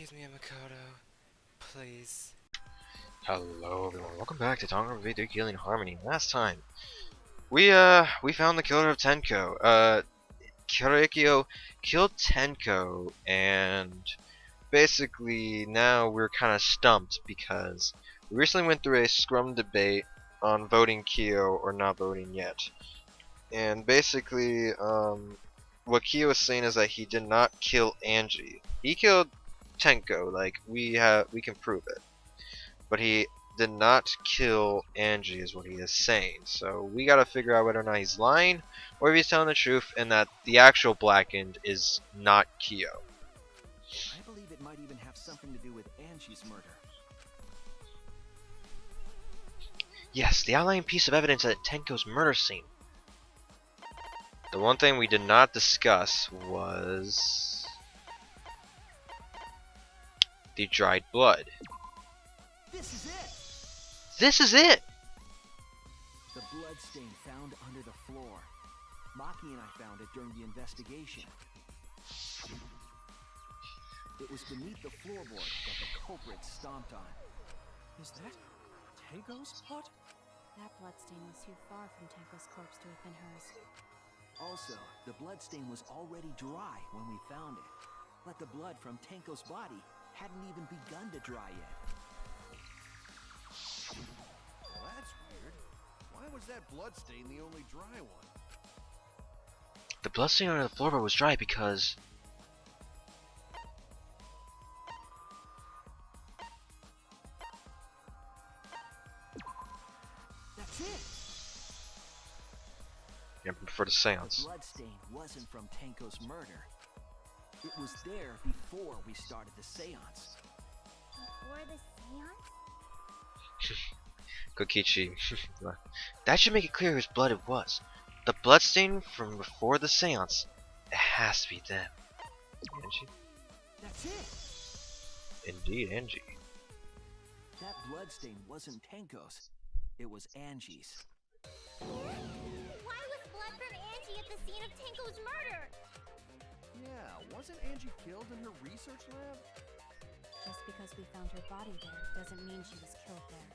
Excuse me, Makoto. Please. Hello everyone, welcome back to Danganronpa V3 Healing Harmony. Last time, we found the killer of Tenko. Kyoreikyo killed Tenko, and basically now we're kind of stumped because we recently went through a scrum debate on voting Kyo or not voting yet. And basically, what Kyo is saying is that he did not kill Angie. He killed Tenko, like we can prove it. But he did not kill Angie is what he is saying. So we gotta figure out whether or not he's lying or if he's telling the truth and that the actual Blackened is not Kyo. I believe it might even have something to do with Angie's murder. Yes, the outlying piece of evidence at Tenko's murder scene. The one thing we did not discuss was the dried blood. This is it! This is it! The blood stain found under the floor. Maki and I found it during the investigation. It was beneath the floorboard that the culprit stomped on. Is that Tenko's spot? That bloodstain was too far from Tenko's corpse to have been hers. Also, the blood stain was already dry when we found it. But the blood from Tenko's body hadn't even begun to dry yet. Well, that's weird. Why was that bloodstain the only dry one? The bloodstain under the floorboard was dry because That's it! yeah, before the seance. The bloodstain wasn't from Tenko's murder. It was there before we started the seance. Before the seance? Kokichi. That should make it clear whose blood it was. The bloodstain from before the seance. It has to be them. Angie? That's it! Indeed, Angie. That bloodstain wasn't Tenko's. It was Angie's. Why was blood from Angie at the scene of Tenko's murder? Yeah, wasn't Angie killed in her research lab? Just because we found her body there doesn't mean she was killed there.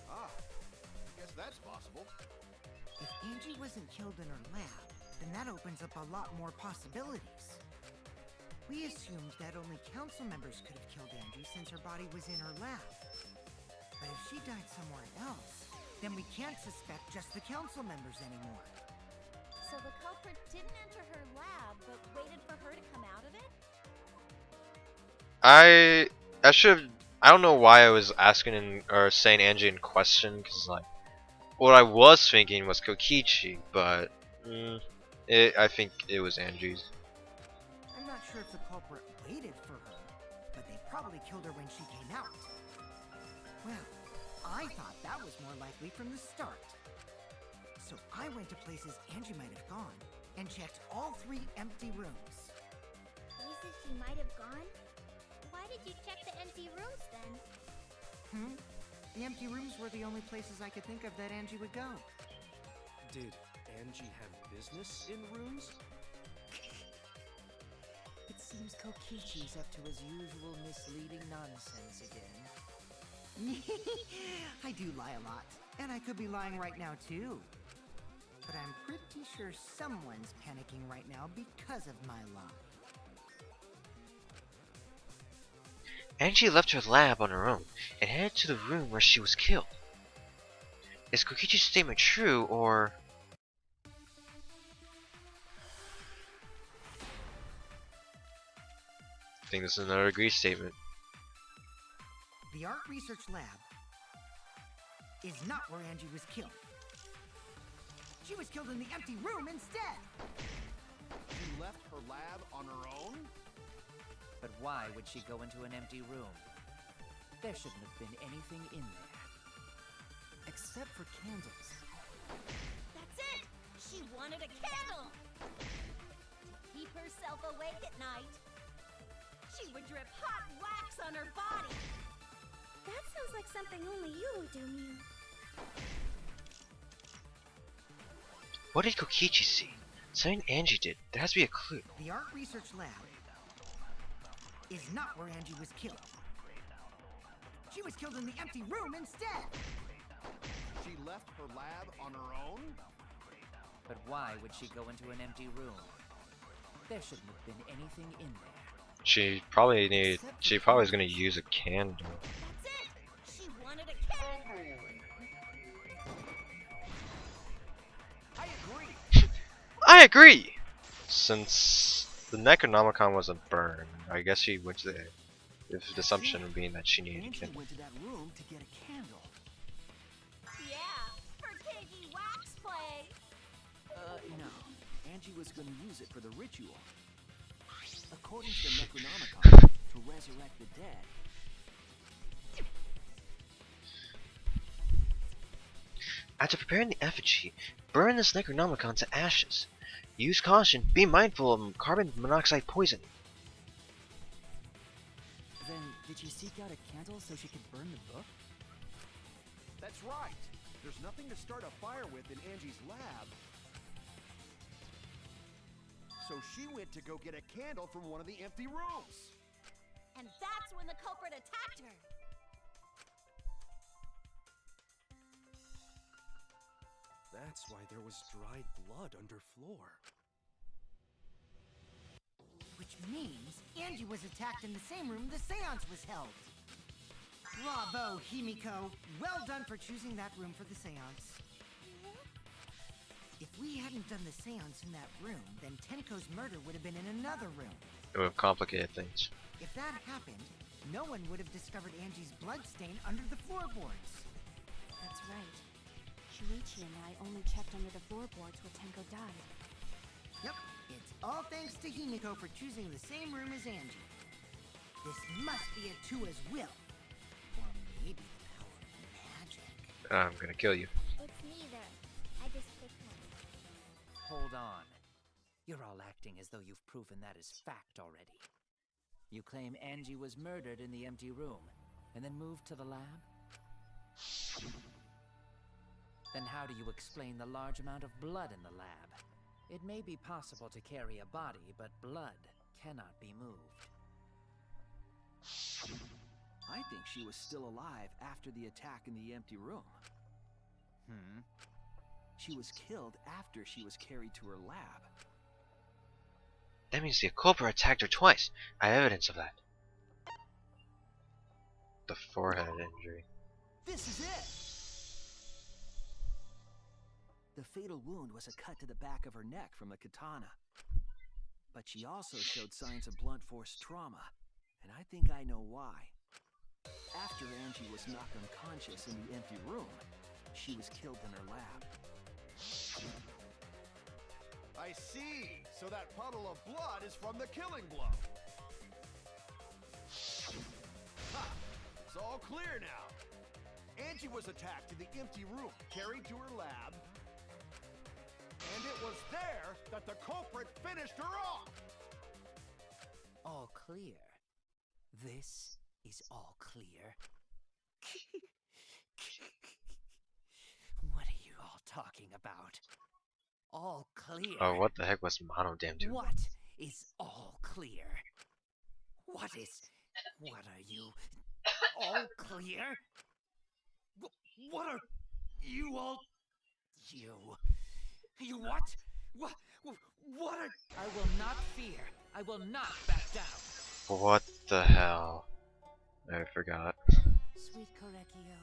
Ah, I guess that's possible. If Angie wasn't killed in her lab, then that opens up a lot more possibilities. We assumed that only council members could have killed Angie since her body was in her lab. But if she died somewhere else, then we can't suspect just the council members anymore. So the culprit didn't enter her lab, but waited for her to come out of it? I don't know why I was asking or saying Angie in question, because like what I was thinking was Kokichi, but I think it was Angie's. I'm not sure if the culprit waited for her, but they probably killed her when she came out. Well, I thought that was more likely from the start. So I went to places Angie might have gone and checked all 3 empty rooms. Places she might have gone? Why did you check the empty rooms then? The empty rooms were the only places I could think of that Angie would go. Did Angie have business in rooms? It seems Kokichi's up to his usual misleading nonsense again. I do lie a lot, and I could be lying right now too. But I'm pretty sure someone's panicking right now because of my lie. Angie left her lab on her own and headed to the room where she was killed. Is Kokichi's statement true, or I think this is another agreed statement. The art research lab is not where Angie was killed. She was killed in the empty room instead. She left her lab on her own? But why would she go into an empty room? There shouldn't have been anything in there. Except for candles. That's it! She wanted a candle! To keep herself awake at night. She would drip hot wax on her body. That sounds like something only you would do, Mew. What did Kokichi see? Something Angie did. There has to be a clue. The art research lab is not where Angie was killed. She was killed in the empty room instead. She left her lab on her own? But why would she go into an empty room? There shouldn't have been anything in there. She probably was gonna use a candle. That's it! She wanted a candle! I agree. I agree! Since the Necronomicon was a burn, I guess she went to the assumption being that she needed a Angie candle. went to that room to get a candle. Yeah, for Kiki Wax play! No. Angie was going to use it for the ritual. According to the Necronomicon, to resurrect the dead. After preparing the effigy, burn this Necronomicon to ashes. Use caution. Be mindful of carbon monoxide poison. Then, did she seek out a candle so she could burn the book? That's right. There's nothing to start a fire with in Angie's lab. So she went to go get a candle from one of the empty rooms. And that's when the culprit attacked her! That's why there was dried blood underfloor. Which means Angie was attacked in the same room the seance was held. Bravo, Himiko. Well done for choosing that room for the seance. If we hadn't done the seance in that room, then Tenko's murder would have been in another room. It would have complicated things. If that happened, no one would have discovered Angie's bloodstain under the floorboards. That's right. Shuichi and I only checked under the floorboards where Tenko died. Yep, it's all thanks to Himiko for choosing the same room as Angie. This must be a Tua's will. Or maybe the power of magic. I'm gonna kill you. It's neither. I just picked one. Hold on. You're all acting as though you've proven that as fact already. You claim Angie was murdered in the empty room, and then moved to the lab? Then how do you explain the large amount of blood in the lab? It may be possible to carry a body, but blood cannot be moved. I think she was still alive after the attack in the empty room. She was killed after she was carried to her lab. That means the culprit attacked her twice. I have evidence of that. The forehead injury. This is it! The fatal wound was a cut to the back of her neck from a katana. But she also showed signs of blunt force trauma, and I think I know why. After Angie was knocked unconscious in the empty room, she was killed in her lab. I see. So that puddle of blood is from the killing blow. Ha! It's all clear now. Angie was attacked in the empty room, carried to her lab, and it was there that the culprit finished her off. All clear. This is all clear. What are you all talking about? All clear. Oh, what the heck was Monodam doing? What is all clear? What are you? All clear? What are you all? You what? What are? I will not fear. I will not back down. What the hell? I forgot. Sweet Korekio.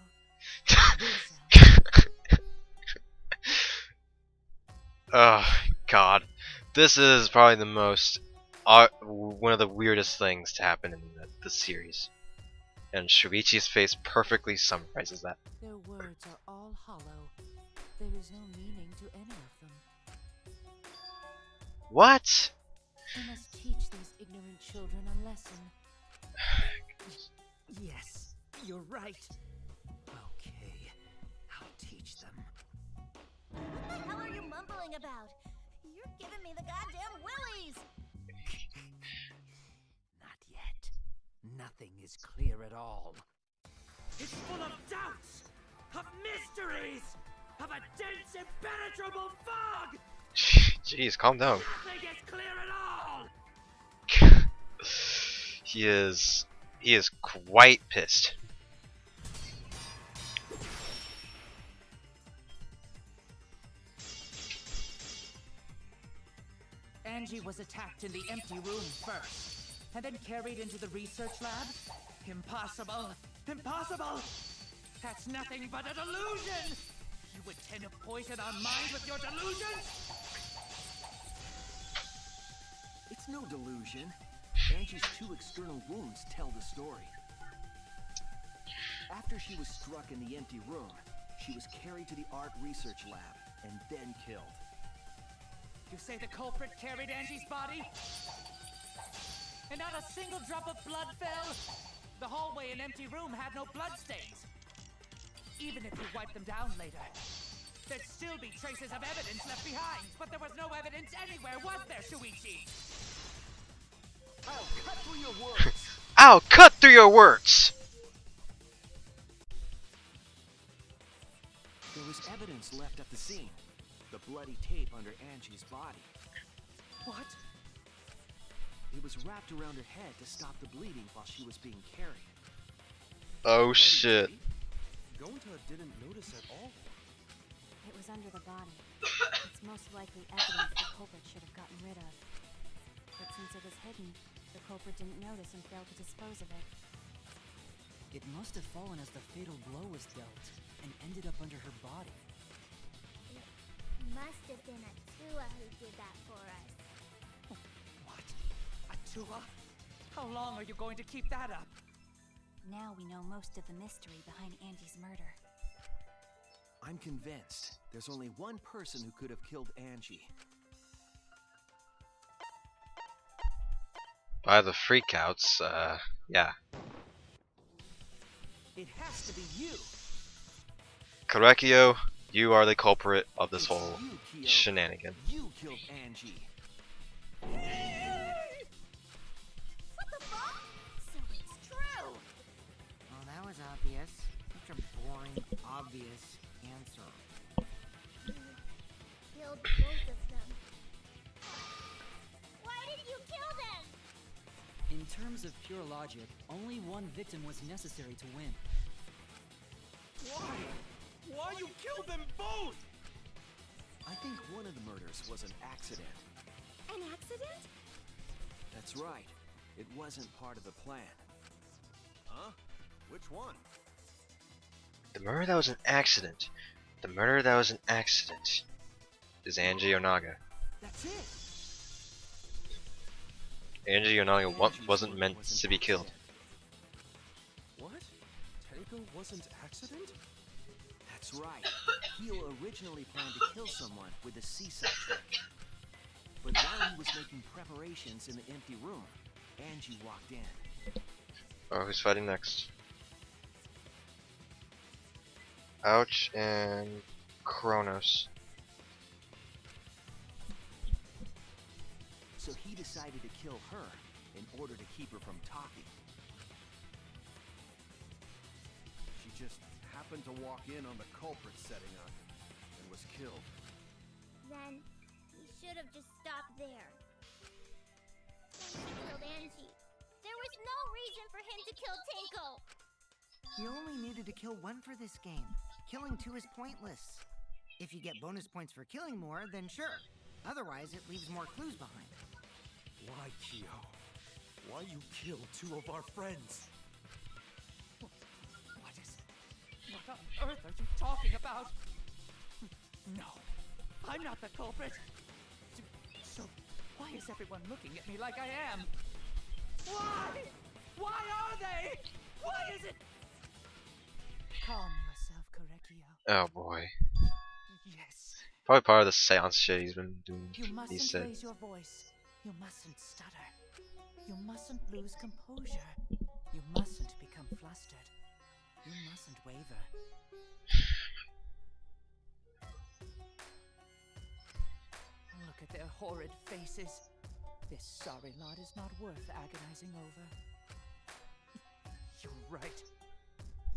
Oh god, this is probably the most one of the weirdest things to happen in the series, and Shuichi's face perfectly summarizes that. Their words are all hollow. There is no meaning to any of them. What? We must teach these ignorant children a lesson. Yes, you're right. Okay, I'll teach them. What the hell are you mumbling about? You're giving me the goddamn willies! Not yet. Nothing is clear at all. It's full of doubts, of mysteries, of a dense, impenetrable fog! Jeez, calm down. Nothing is clear at all! He is quite pissed. Angie was attacked in the empty room first, and then carried into the research lab? Impossible! Impossible! That's nothing but a delusion! You intend to poison our minds with your delusions? It's no delusion. Angie's 2 external wounds tell the story. After she was struck in the empty room, she was carried to the art research lab and then killed. You say the culprit carried Angie's body? And not a single drop of blood fell? The hallway and empty room had no bloodstains. Even if you wipe them down later, there'd still be traces of evidence left behind. But there was no evidence anywhere, was there, Shuichi? I'll cut through your words. I'll cut through your words! There was evidence left at the scene. The bloody tape under Angie's body. What? It was wrapped around her head to stop the bleeding while she was being carried. Oh shit. Gonta didn't notice at all. It was under the body. It's most likely evidence the culprit should have gotten rid of. But since it was hidden, the culprit didn't notice and failed to dispose of it. It must have fallen as the fatal blow was dealt, and ended up under her body. Must have been Atua who did that for us. What? Atua? How long are you going to keep that up? Now we know most of the mystery behind Angie's murder. I'm convinced there's only one person who could have killed Angie. By the freakouts, yeah. It has to be you. Korekio, you are the culprit of this It's whole you, Kyo. shenanigan. You killed Angie. What the fuck? So it's true. Well, that was obvious. Such a boring, obvious answer. Killed both of them. Why did you kill them? In terms of pure logic, only one victim was necessary to win. Why? Why you killed them both? I think one of the murders was an accident. An accident? That's right. It wasn't part of the plan. Huh? Which one? The murder that was an accident. The murder that was an accident is Angie Onaga. That's it. Angie Onaga Angie's wasn't murder meant was an to be killed. accident. What? Tenko wasn't accident? That's right. Kyo originally planned to kill someone with a seaside trick. But while he was making preparations in the empty room, Angie walked in. Oh, who's fighting next? Ouch and Kronos. So he decided to kill her in order to keep her from talking. She just happened to walk in on the culprit setting up and was killed. Then he should have just stopped there. Then he killed Angie. There was no reason for him to kill Tenko. You only needed to kill one for this game. Killing 2 is pointless. If you get bonus points for killing more, then sure. Otherwise, it leaves more clues behind. Why, Kyo? Why you killed 2 of our friends? What on earth are you talking about? No, I'm not the culprit. So, why is everyone looking at me like I am? Why? Why are they? Why is it? Calm yourself, Korekio. Oh boy. Yes. Probably part of the seance shit he's been doing. You He mustn't said. raise your voice. You mustn't stutter. You mustn't lose composure. You mustn't become flustered. You mustn't waver. Look at their horrid faces. This sorry lot is not worth agonizing over. You're right.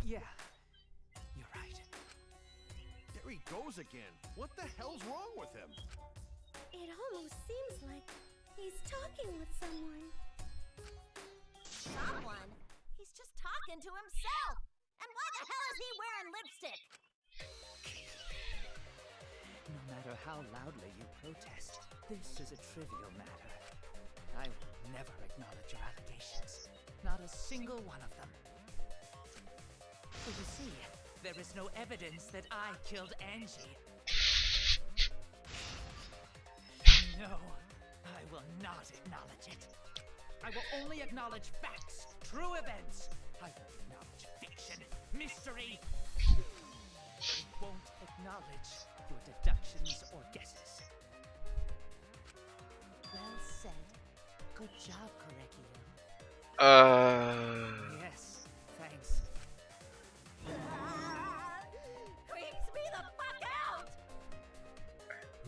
Yeah, you're right. There he goes again. What the hell's wrong with him? It almost seems like he's talking with someone. into himself. And why the hell is he wearing lipstick? No matter how loudly you protest, this is a trivial matter. I will never acknowledge your allegations. Not a single one of them. So you see, there is no evidence that I killed Angie. No, I will not acknowledge it. I will only acknowledge facts, true events. I won't acknowledge fiction, mystery. I won't acknowledge your deductions or guesses. Well said. Good job, Korekio. Yes, thanks. Creeps me the fuck out!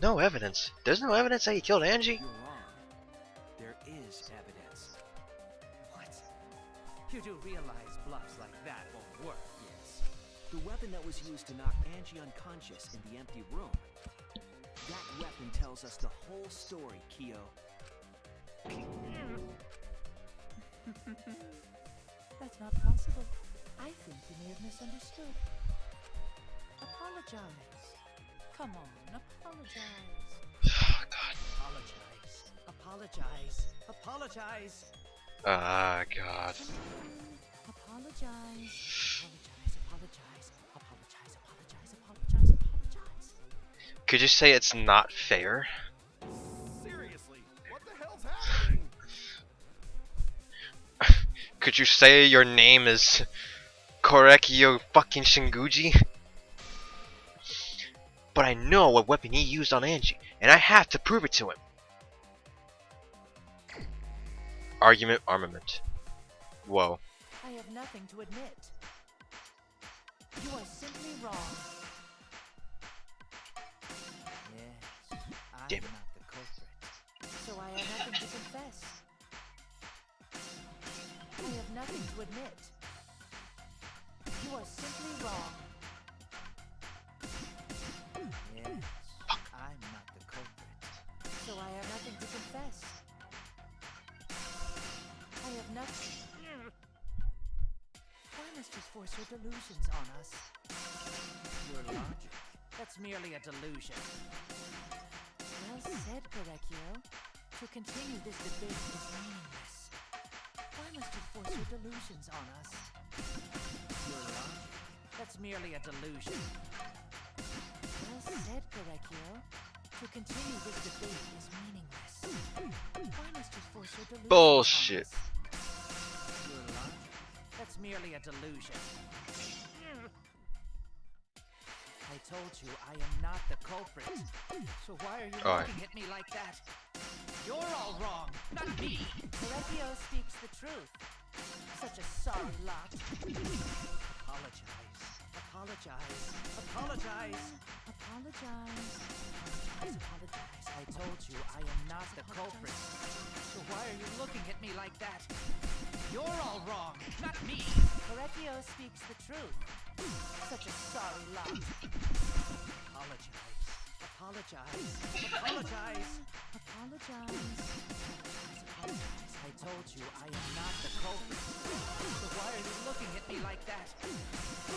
No evidence. There's no evidence that he killed Angie. You're wrong. There is evidence. What? You do realize bluffs like that won't work? Yes. The weapon that was used to knock Angie unconscious in the empty room. That weapon tells us the whole story, Kyo. That's not possible. I think you may have misunderstood. Apologize. Come on, apologize. Oh, God. Apologize. Apologize. Apologize. Ah, God. Apologize. Apologize. Apologize. Apologize. Apologize. Apologize. Could you say it's not fair? Seriously, what the hell's happening? Could you say your name is Korekio fucking Shinguji? But I know what weapon he used on Angie, and I have to prove it to him. Argument armament. Whoa. I have nothing to admit. You are simply wrong. Yes, I'm Damn it. not the culprit. So I have nothing to confess. I have nothing to admit. You are simply wrong. Yes, I'm not the culprit. So I have nothing to confess. I have nothing. Why must you force your delusions on us? Your logic. That's merely a delusion. Well said, Korekio. To continue this debate is meaningless. Why must you force your delusions on us? Your logic. That's merely a delusion. Well said, Korekio. To continue this debate is meaningless. Why must you force your delusions Bullshit. on us? Your logic. That's merely a delusion. I told you I am not the culprit. So why are you Alright. looking at me like that? You're all wrong, not me. Korekio speaks the truth. Such a sorry lot. Apologize. Apologize. Apologize. Apologize. Apologize. I told you I am not the culprit. So why are you looking at me like that? You're all wrong, not me. Korekio speaks the truth. Such a sorry lot. Apologize. Apologize. Apologize. Apologize. I told you I am not the culprit. So why are you looking at me like that?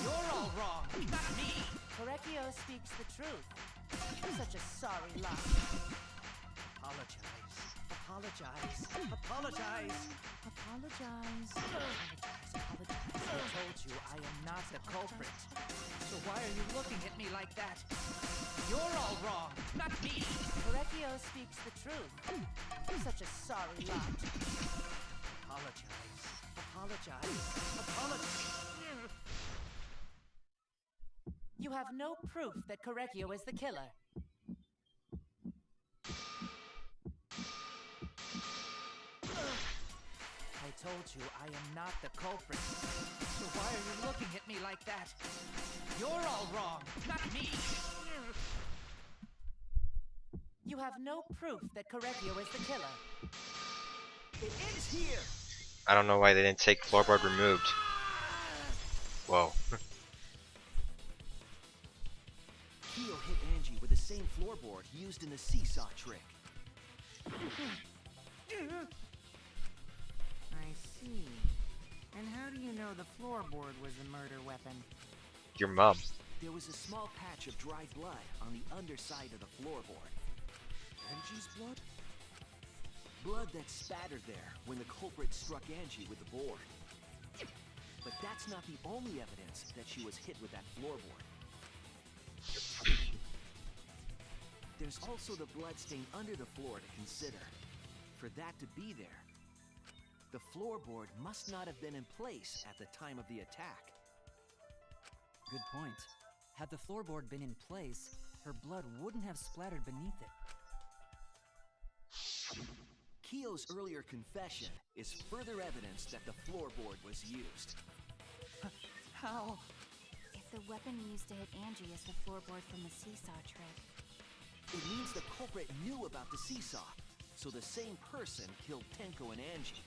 You're all wrong, not me. Korekio speaks the truth. Such a sorry lot. Apologize. Apologize. Apologize. Apologize. I told you I am not the culprit. So why are you looking at me like that? You're all wrong, not me. Korekio speaks the truth. Such a sorry lot. Apologize. Apologize. Apologize. You have no proof that Korekio is the killer. I told you I am not the culprit. So why are you looking at me like that? You're all wrong, not me. You have no proof that Korekio is the killer. It ends here. I don't know why they didn't take floorboard removed. Whoa. Kyo hit Angie with the same floorboard used in the seesaw trick. I see. And how do you know the floorboard was the murder weapon. Your mom. There was a small patch of dried blood on the underside of the floorboard. Angie's blood? Blood that spattered there when the culprit struck Angie with the board. But that's not the only evidence that she was hit with that floorboard. There's also the blood stain under the floor to consider. For that to be there, the floorboard must not have been in place at the time of the attack. Good point. Had the floorboard been in place, her blood wouldn't have splattered beneath it. Keo's earlier confession is further evidence that the floorboard was used. How? If the weapon used to hit Angie is the floorboard from the seesaw trick, It means the culprit knew about the seesaw, so the same person killed Tenko and Angie.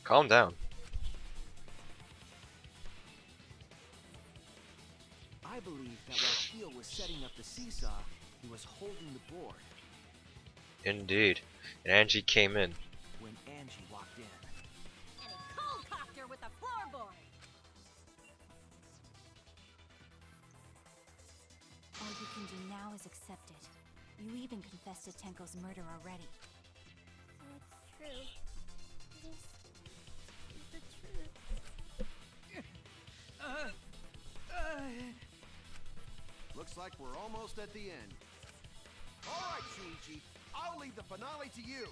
Calm down. I believe that while Keo was setting up the seesaw, he was holding the board Indeed. And Angie came in. when Angie walked in. And he cold cocked her with the floorboard. all you can do now is accept it. You even confessed to Tenko's murder already. It's true. This is the truth. Looks like we're almost at the end. All right, Shuichi, I'll leave the finale to you.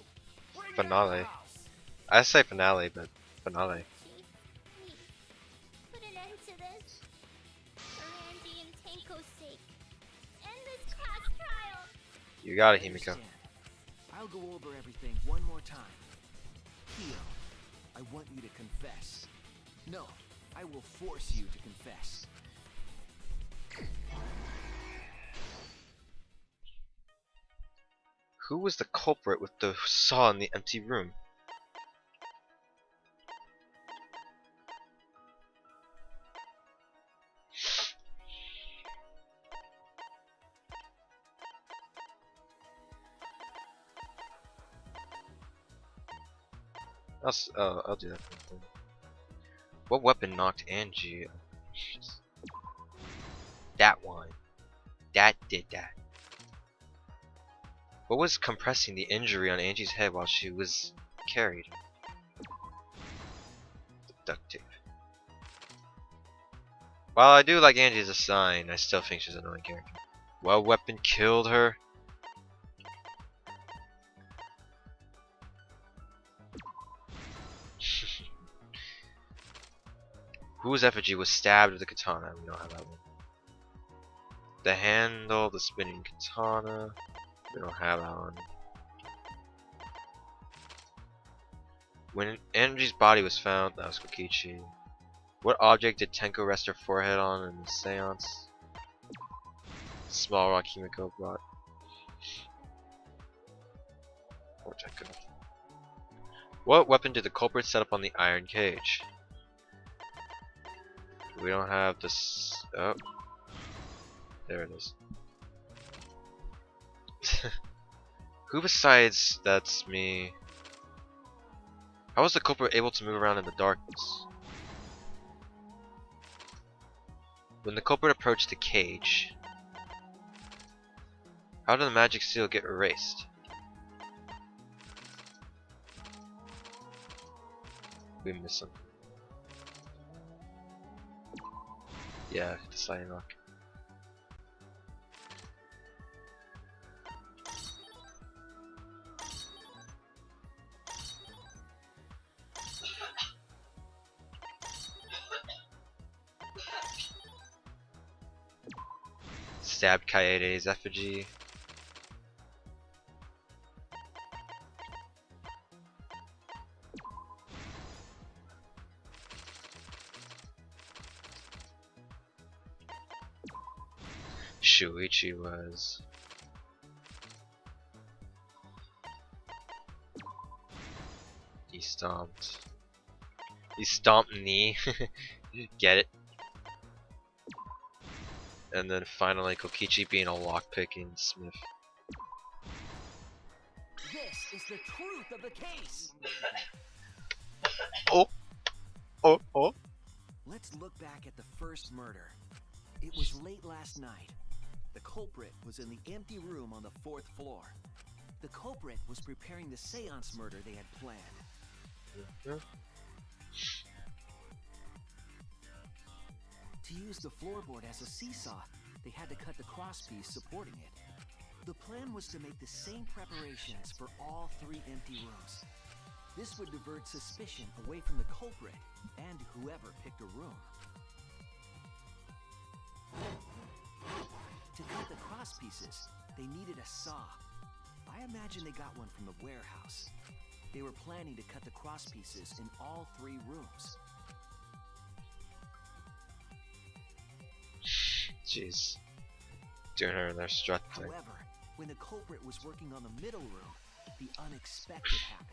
Bring down the Finale. house. I say finale, but finale. Chief, please, put an end to this. For Angie and Tenko's sake. End this class trial. You got I it, Himiko. understand. I'll go over everything one more time. Keo, I want you to confess. No, I will force you to confess. Who was the culprit with the saw in the empty room? I'll do that. What weapon knocked Angie? That one. That did that. What was compressing the injury on Angie's head while she was carried? The duct tape. While I do like Angie as a sign, I still think she's an annoying character. What weapon killed her? Whose effigy was stabbed with a katana? We don't have that one. The handle, the spinning katana. We don't have that one. When Angie's body was found, that was Kokichi. What object did Tenko rest her forehead on in the seance? Small rock Himiko brought. Or Tenko. What weapon did the culprit set up on the iron cage? We don't have this. Oh. There it is. Who besides that's me? How was the culprit able to move around in the darkness? When the culprit approached the cage, how did the magic seal get erased? We miss him. Yeah, the sliding rock. Stabbed Kaede's effigy. Shuichi was. He stomped. He stomped knee. Get it? and then finally Kokichi being a lockpicking smith. This is the truth of the case. Oh, oh, oh. Let's look back at the first murder. It was late last night. The culprit was in the empty room on the 4th floor. The culprit was preparing the seance murder they had planned. To use the floorboard as a seesaw, they had to cut the crosspiece supporting it. The plan was to make the same preparations for all 3 empty rooms. This would divert suspicion away from the culprit and whoever picked a room. To cut the crosspieces, they needed a saw. I imagine they got one from the warehouse. They were planning to cut the crosspieces in all 3 rooms. Jeez. Doing her in their strut thing. However, when the culprit was working on the middle room, the unexpected happened.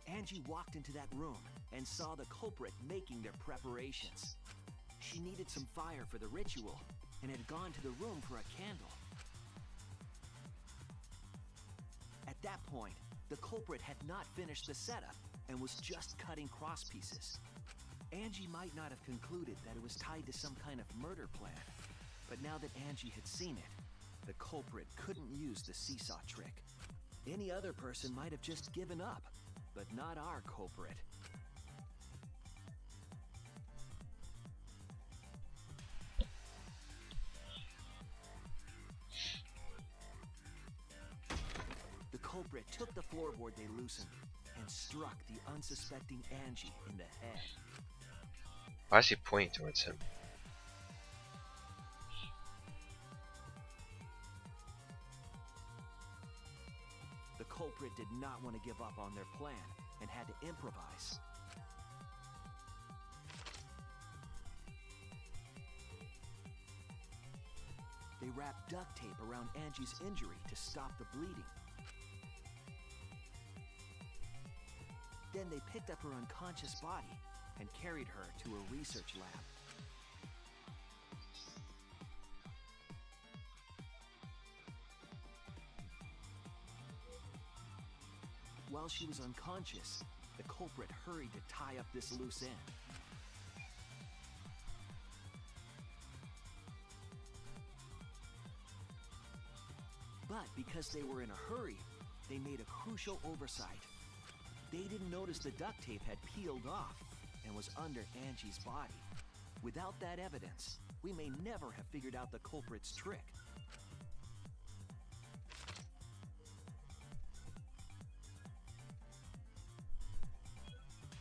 Angie walked into that room and saw the culprit making their preparations. She needed some fire for the ritual and had gone to the room for a candle. At that point, the culprit had not finished the setup and was just cutting crosspieces. Angie might not have concluded that it was tied to some kind of murder plan, but now that Angie had seen it, the culprit couldn't use the seesaw trick. Any other person might have just given up, but not our culprit. The culprit took the floorboard they loosened and struck the unsuspecting Angie in the head. Why is he pointing towards him? The culprit did not want to give up on their plan and had to improvise. They wrapped duct tape around Angie's injury to stop the bleeding. Then they picked up her unconscious body and carried her to a research lab. While she was unconscious, the culprit hurried to tie up this loose end. But because they were in a hurry, they made a crucial oversight. They didn't notice the duct tape had peeled off and was under Angie's body. Without that evidence, we may never have figured out the culprit's trick.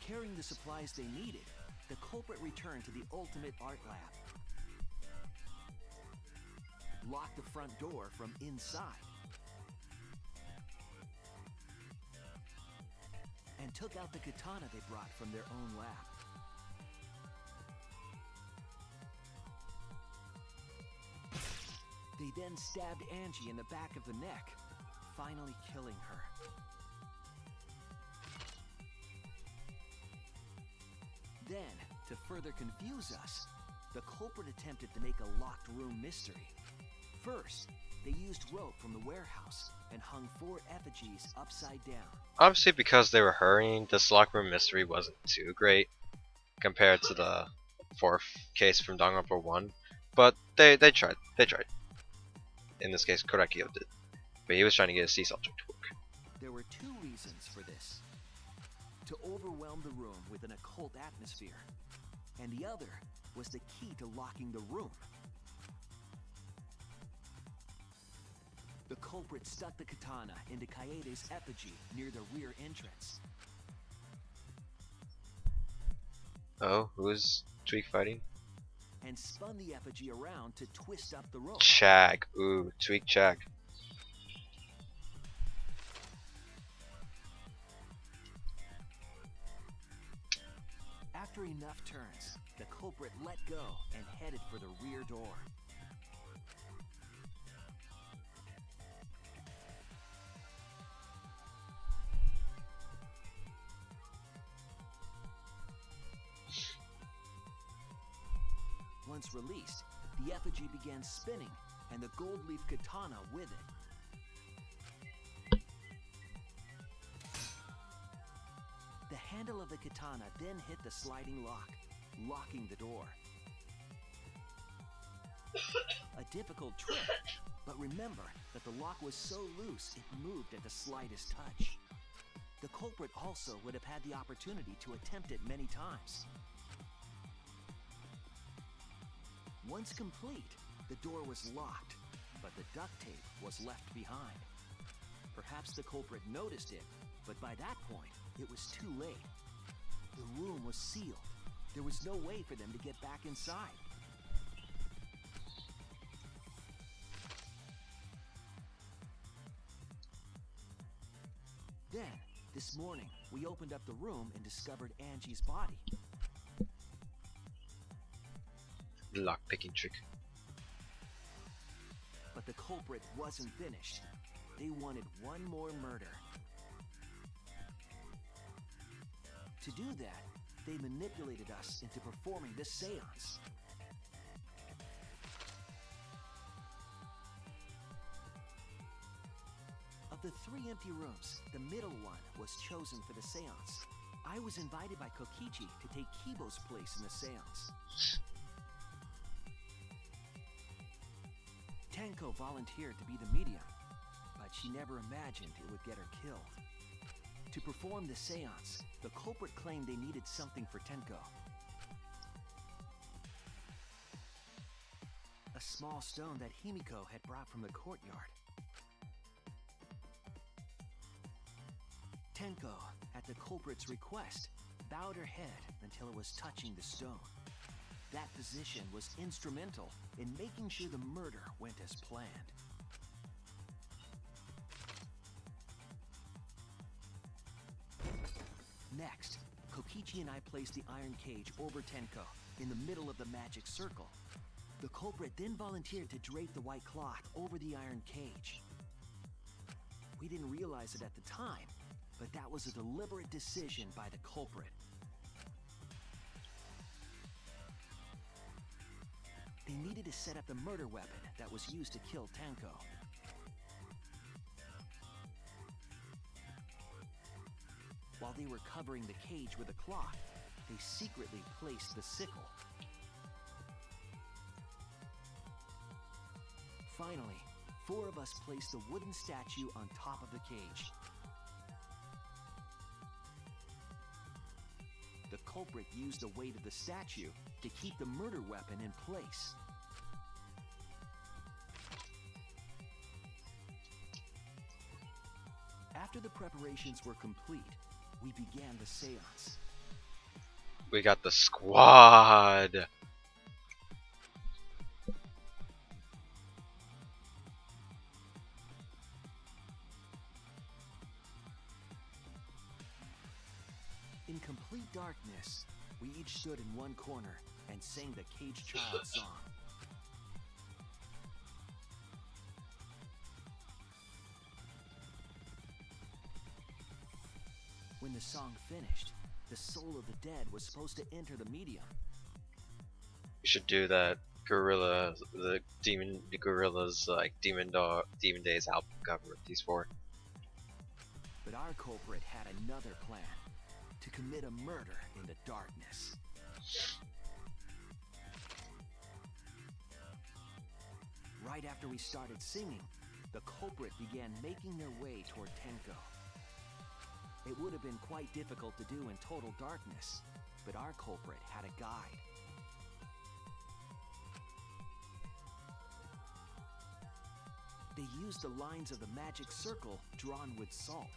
Carrying the supplies they needed, the culprit returned to the ultimate art lab. Locked the front door from inside. And took out the katana they brought from their own lab. They then stabbed Angie in the back of the neck, finally killing her. Then, to further confuse us, the culprit attempted to make a locked room mystery. First, they used rope from the warehouse and hung 4 effigies upside down. Obviously, because they were hurrying, this locker room mystery wasn't too great compared to the 4th case from Danganronpa 1, but they tried. They tried. In this case, Korakio did, but he was trying to get a seesaw trick to work. There were 2 reasons for this. To overwhelm the room with an occult atmosphere, and the other was the key to locking the room. The culprit stuck the katana into Kaede's effigy near the rear entrance. Oh, who's Tweak fighting? And spun the effigy around to twist up the rope. Chag. Ooh, Tweak Chag. After enough turns, the culprit let go and headed for the rear door. once released, the effigy began spinning, and the gold leaf katana with it. The handle of the katana then hit the sliding lock, locking the door. A difficult trick, but remember that the lock was so loose it moved at the slightest touch. The culprit also would have had the opportunity to attempt it many times. Once complete, the door was locked, but the duct tape was left behind. Perhaps the culprit noticed it, but by that point, it was too late. The room was sealed. There was no way for them to get back inside. Then, this morning, we opened up the room and discovered Angie's body. Lock picking trick. But the culprit wasn't finished. They wanted one more murder. To do that, they manipulated us into performing this seance. Of the 3 empty rooms, the middle one was chosen for the seance. I was invited by Kokichi to take Kibo's place in the seance. Tenko volunteered to be the medium, but she never imagined it would get her killed. To perform the seance, the culprit claimed they needed something for Tenko. A small stone that Himiko had brought from the courtyard. Tenko, at the culprit's request, bowed her head until it was touching the stone. That position was instrumental in making sure the murder went as planned. Next, Kokichi and I placed the iron cage over Tenko in the middle of the magic circle. The culprit then volunteered to drape the white cloth over the iron cage. We didn't realize it at the time, but that was a deliberate decision by the culprit. They needed to set up the murder weapon that was used to kill Tenko. While they were covering the cage with a cloth, they secretly placed the sickle. Finally, 4 of us placed the wooden statue on top of the cage. The culprit used the weight of the statue to keep the murder weapon in place. After the preparations were complete, we began the seance. We got the squad. In complete darkness, we each stood in one corner and sang the Cage Child song. When the song finished, the soul of the dead was supposed to enter the medium. We should do that gorilla, the gorillas like Demon Days album cover with these 4. But our culprit had another plan: to commit a murder in the darkness. Right after we started singing, the culprit began making their way toward Tenko. It would have been quite difficult to do in total darkness, but our culprit had a guide. They used the lines of the magic circle drawn with salt.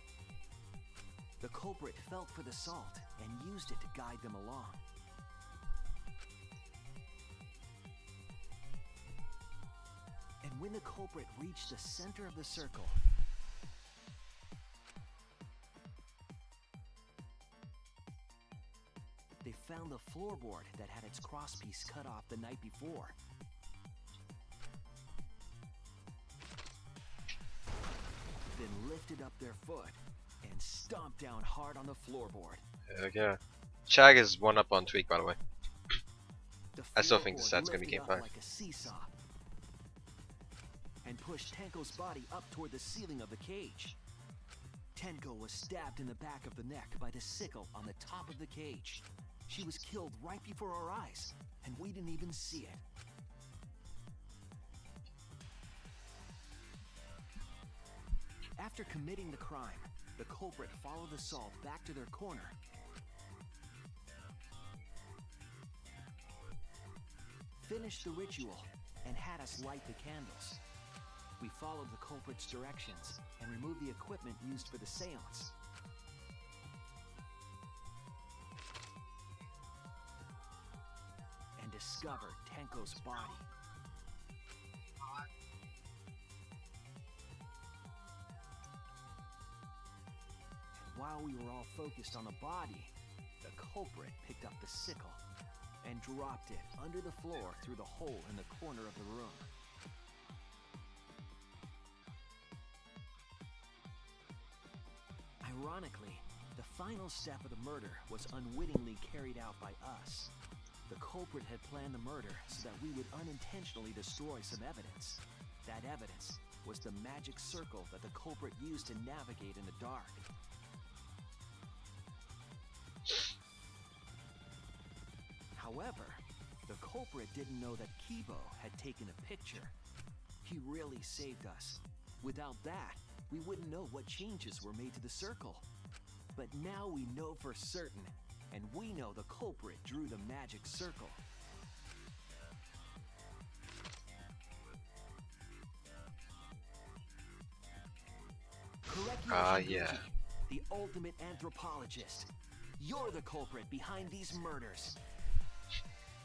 The culprit felt for the salt and used it to guide them along. And when the culprit reached the center of the circle, they found the floorboard that had its crosspiece cut off the night before. Then lifted up their foot and stomped down hard on the floorboard. Heck yeah. Shag is 1 up on Tweak, by the way. The I still think floorboard this set's gonna be lifted game up 5. like a seesaw and pushed Tenko's body up toward the ceiling of the cage. Tenko was stabbed in the back of the neck by the sickle on the top of the cage. She was killed right before our eyes, and we didn't even see it. After committing the crime, the culprit followed us all back to their corner. Finished the ritual and had us light the candles. We followed the culprit's directions and removed the equipment used for the seance. And discovered Tenko's body. And while we were all focused on the body, the culprit picked up the sickle and dropped it under the floor through the hole in the corner of the room. Ironically, the final step of the murder was unwittingly carried out by us. The culprit had planned the murder so that we would unintentionally destroy some evidence. That evidence was the magic circle that the culprit used to navigate in the dark. However, the culprit didn't know that Kibo had taken a picture. He really saved us. Without that, we wouldn't know what changes were made to the circle. But now we know for certain, and we know the culprit drew the magic circle. Ah, yeah. The ultimate anthropologist. You're the culprit behind these murders.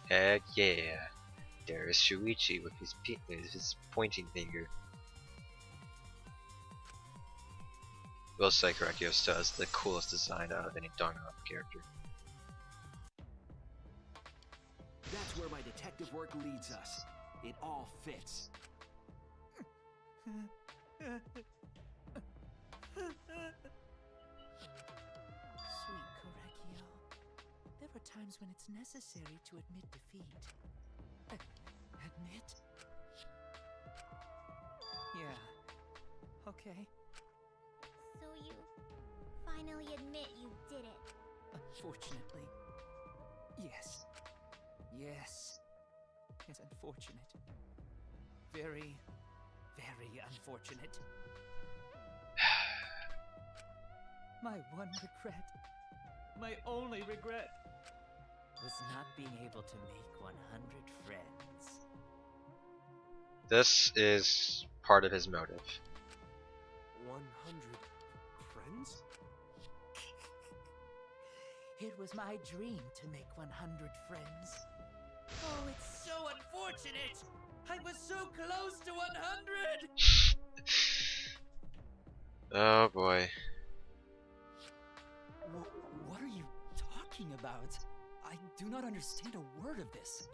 Heck yeah. There is Shuichi with his pointing finger. Will say Korekio still has the coolest design out of any Danganronpa character. That's where my detective work leads us. It all fits. Sweet Korekio. There are times when it's necessary to admit defeat. Admit? Yeah. Okay. So you finally admit you did it. Unfortunately. Yes. Yes. It's unfortunate. Very, very unfortunate. My one regret, my only regret, was not being able to make 100 friends. This is part of his motive. 100 friends? It was my dream to make 100 friends. Oh, it's so unfortunate! I was so close to 100! Oh boy. What are you talking about? I do not understand a word of this.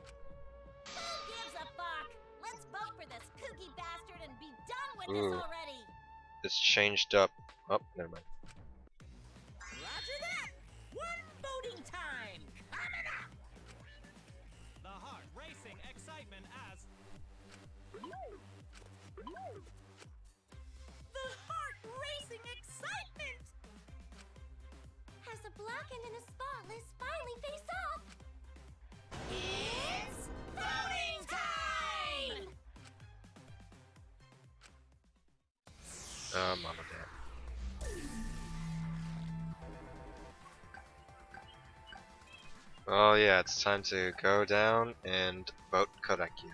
Who gives a fuck? Let's vote for this kooky bastard and be done with Ooh. this already! It's changed up. Oh, never mind. Roger that! One voting time coming up! The heart racing excitement as The heart-racing excitement! As the blackened and the spotless finally face off, it's voting time! Mama dad. Oh yeah, it's time to go down and vote Korekio.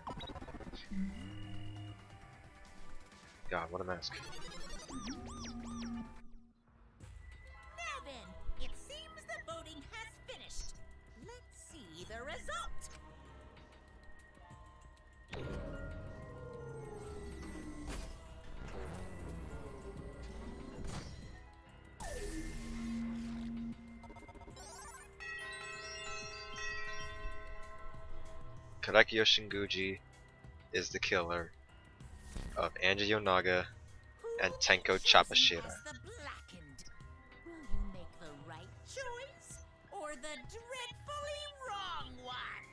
God, what a mask. Now then, it seems the voting has finished. Let's see the result. Korekio Shinguji is the killer of Anji Yonaga and Tenko Chapashira. Was the blackened? Will you make the right choice or the dreadfully wrong one?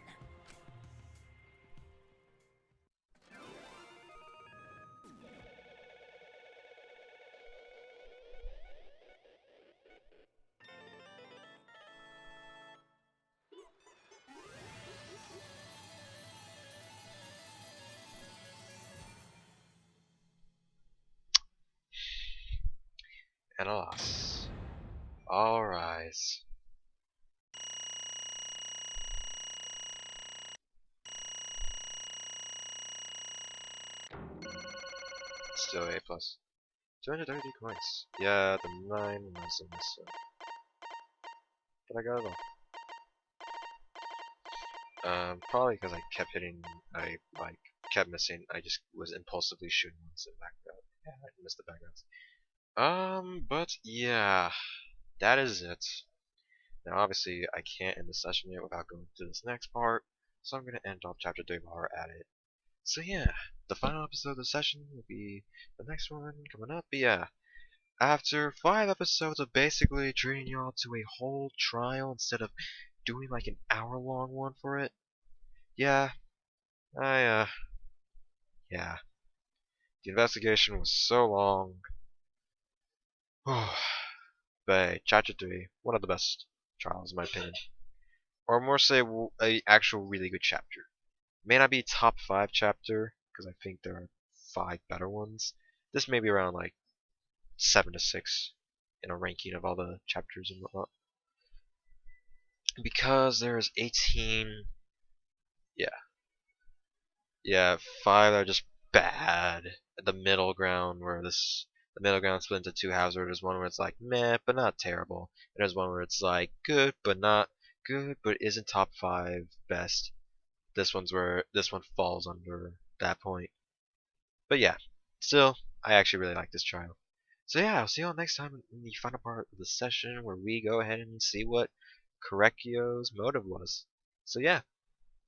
and a loss. All rise. Still A plus. 230 coins. Yeah, the 9 was a miss. But I got it all. Probably because I kept hitting, I kept missing. I just was impulsively shooting ones in the background. Yeah, I missed the backgrounds. But yeah, that is it. Now, obviously, I can't end the session yet without going to this next part, so I'm gonna end off chapter 3 while we're at it. So yeah, the final episode of the session will be the next one coming up. But yeah, after 5 episodes of basically treating y'all to a whole trial instead of doing like an hour-long one for it, yeah, yeah, the investigation was so long. But hey, chapter 3, one of the best trials in my opinion. Or more say, a actual really good chapter. May not be top 5 chapter, because I think there are 5 better ones. This may be around like 7 to 6 in a ranking of all the chapters and whatnot. Because there's 18, yeah, 5 that are just bad. The middle ground the middle ground split into 2 halves. There's one where it's like meh, but not terrible. And there's one where it's like good, but not good, but isn't top 5 best. This one falls under that point. But yeah, still, I actually really like this trial. So yeah, I'll see you all next time in the final part of the session where we go ahead and see what Korekio's motive was. So yeah,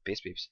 peace peeps.